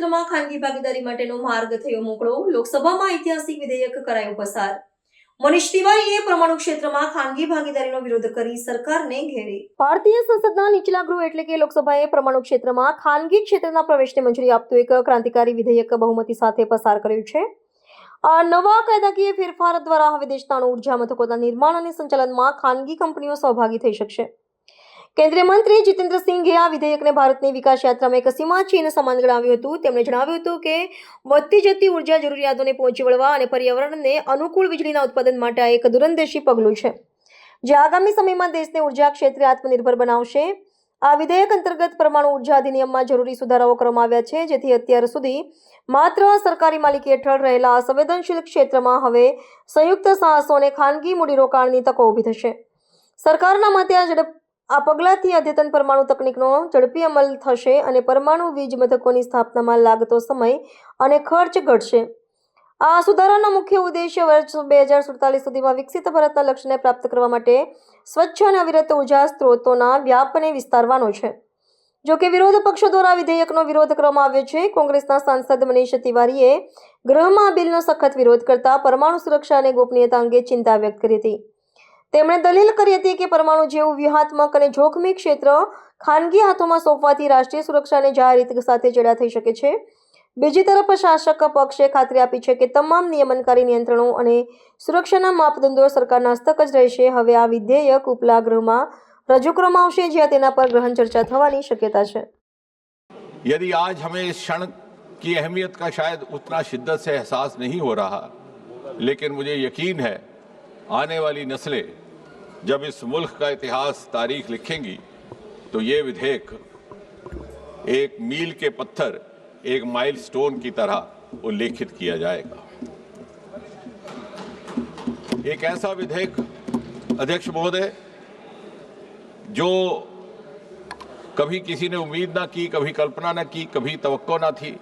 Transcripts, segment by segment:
ક્ષેત્રમાં ખાનગી ભાગીદારી માટેનો માર્ગ થયો મોકળો. લોકસભામાં ઐતિહાસિક વિધેયક કરાયું પસાર. મનીષ તિવારીએ પરમાણુ ક્ષેત્રમાં ખાનગી ભાગીદારીનો વિરોધ કરી સરકારને ઘેરી. ભારતીય સંસદના નીચલા ગૃહ એટલે કે લોકસભાએ પરમાણુ ક્ષેત્રમાં ખાનગી ક્ષેત્રના પ્રવેશને મંજૂરી આપતું એક ક્રાંતિકારી વિધેયક બહુમતી સાથે પસાર કર્યું છે. આ નવા કાયદાકીય ફેરફાર દ્વારા હવે દેશના અણુ ઉર્જા મથકોના નિર્માણ અને સંચાલનમાં ખાનગી કંપનીઓ સહભાગી થઈ શકશે. કેન્દ્રીય મંત્રી જીતેન્દ્ર સિંઘે આ વિધેયકને ભારતની વિકાસ યાત્રામાં એક સીમાચિહ્ન સમાન ગણાવ્યું હતું. તેમણે જણાવ્યું હતું કે વધતી જતી ઉર્જા જરૂરિયાતોને પહોંચી વળવા અને પર્યાવરણને અનુકૂળ વીજળીના ઉત્પાદન માટે આ એક દૂરંદેશી પગલું છે, જે આગામી સમયમાં દેશને ઉર્જા ક્ષેત્રે આત્મનિર્ભર બનાવશે. આ વિધેયક અંતર્ગત પરમાણુ ઉર્જા અધિનિયમમાં જરૂરી સુધારાઓ કરવામાં આવ્યા છે, જેથી અત્યાર સુધી માત્ર સરકારી માલિકી હેઠળ રહેલા આ સંવેદનશીલ ક્ષેત્રમાં હવે સંયુક્ત સાહસો અને ખાનગી મૂડીરોકાણની તકો ઊભી થશે. સરકારના મતે આ પગલાંથી અદ્યતન પરમાણુ તકનીકનો ઝડપી અમલ થશે અને પરમાણુ વીજ મથકોની સ્થાપનામાં લાગતો સમય અને ખર્ચ ઘટશે. આ સુધારાનો મુખ્ય ઉદ્દેશ્ય વર્ષ 2047 સુધીમાં વિકસિત ભારતના લક્ષ્યને પ્રાપ્ત કરવા માટે સ્વચ્છ અને અવિરત ઉર્જા સ્ત્રોતોના વ્યાપને વિસ્તારવાનો છે. જોકે વિરોધ પક્ષો દ્વારા વિધેયકનો વિરોધ કરવામાં આવ્યો છે. કોંગ્રેસના સાંસદ મનીષ તિવારીએ ગૃહમાં આ બિલનો સખત વિરોધ કરતા પરમાણુ સુરક્ષા અને ગોપનીયતા અંગે ચિંતા વ્યક્ત કરી હતી. તેમણે દલીલ કરી હતી કે પરમાણુ જેવું વ્યૂહાત્મક અને જોખમી ક્ષેત્ર ખાનગી હાથોમાં સોંપવાથી રાષ્ટ્રીય સુરક્ષા અને જાહેર હિત સાથે ચેડા થઈ શકે છે. બીજી તરફ શાસક પક્ષે ખાતરી આપી છે કે તમામ નિયમનકારી નિયંત્રણો અને સુરક્ષાના માપદંડો સરકારના હસ્તક જ રહેશે. હવે આ વિધેયક ઉપલા ગૃહમાં રજૂ કરવામાં આવશે, જ્યાં તેના પર ગહન ચર્ચા થવાની શક્યતા છે. यदि आज हमें इस क्षण की अहमियत का शायद उतना शिद्दत से एहसास नहीं हो रहा, लेकिन मुझे यकीन है आने वाली नस्लें जब इस मुल्क का इतिहास तारीख लिखेंगी तो ये विधेयक एक मील के पत्थर, एक माइलस्टोन की तरह उल्लेखित किया जाएगा. एक ऐसा विधेयक अध्यक्ष महोदय जो कभी किसी ने उम्मीद ना की, कभी कल्पना ना की, कभी तवक्को ना थी,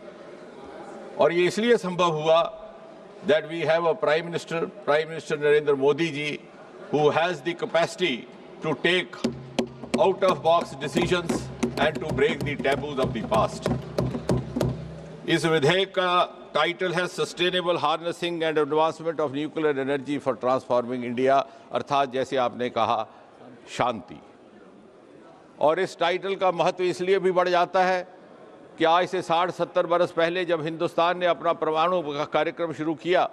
और ये इसलिए संभव हुआ that we have a Prime Minister Narendra Modi ji, who has the capacity to take out-of-box decisions and to break the taboos of the past. इस विधेयक का टाइटल है sustainable harnessing and advancement of nuclear energy for transforming India, अर्थात जैसे आपने कहा शांति. और इस टाइटल का महत्व इसलिए भी बढ़ जाता है कि आज से 60-70 बरस पहले जब हिंदुस्तान ने अपना परमाणु कार्यक्रम शुरू किया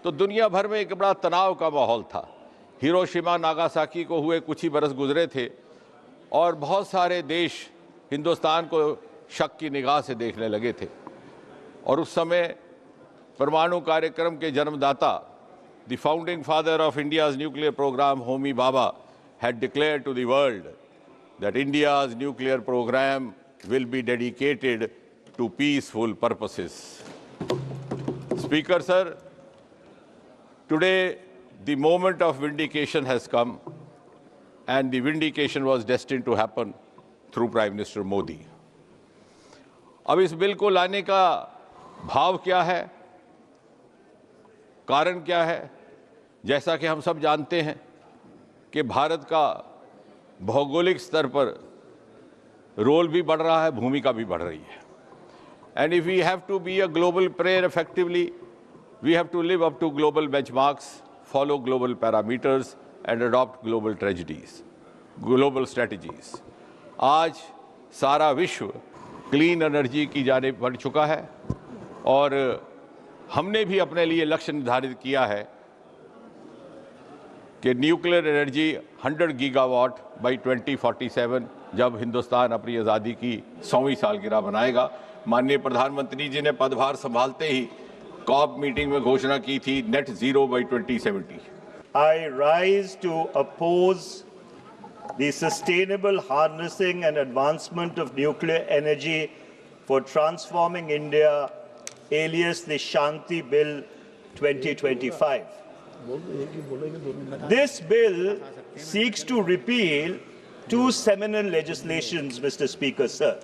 तो दुनिया भर में एक बड़ा तनाव का माहौल था. हिरोशिमा नागासाकी को हुए कुछ ही बरस गुजरे थे और बहुत सारे देश हिंदुस्तान को शक की निगाह से देखने लगे थे. और उस समय परमाणु कार्यक्रम के जन्मदाता, the founding father of India's nuclear programme, Homi Bhabha, had declared to the world that India's nuclear program will be dedicated to peaceful purposes. Speaker sir, today the moment of vindication has come, and the vindication was destined to happen through Prime Minister Modi. अब इस bill को लाने का भाव क्या है, कारण क्या है? जैसा कि हम सब जानते हैं कि भारत का भौगोलिक स्तर पर रोल भी बढ़ रहा है, भूमिका भी बढ़ रही है. And if we have to be a global player effectively, we have to live up to global benchmarks, follow global parameters and adopt global strategies. आज सारा विश्व क्लीन एनर्जी की जानिब बढ़ चुका है और हमने भी अपने लिए लक्ष्य निर्धारित किया है कि न्यूक्लियर एनर्जी 100 गीगावाट बाई 2047 जब हिंदुस्तान अपनी आज़ादी की 100वीं सालगिरह मनाएगा. माननीय प्रधानमंत्री जी ने पदभार संभालते ही कॉप मीटिंग में घोषणा की थी net zero by 2070. I rise to oppose the sustainable harnessing and advancement of nuclear energy for transforming India, alias the Shanti Bill 2025. This bill seeks to repeal two seminal legislations, Mr. Speaker, sir.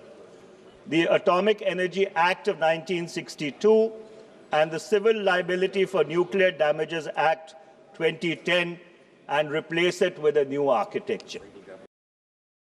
The Atomic Energy Act of 1962 and the Civil Liability for Nuclear Damages Act 2010 and replace it with a new architecture.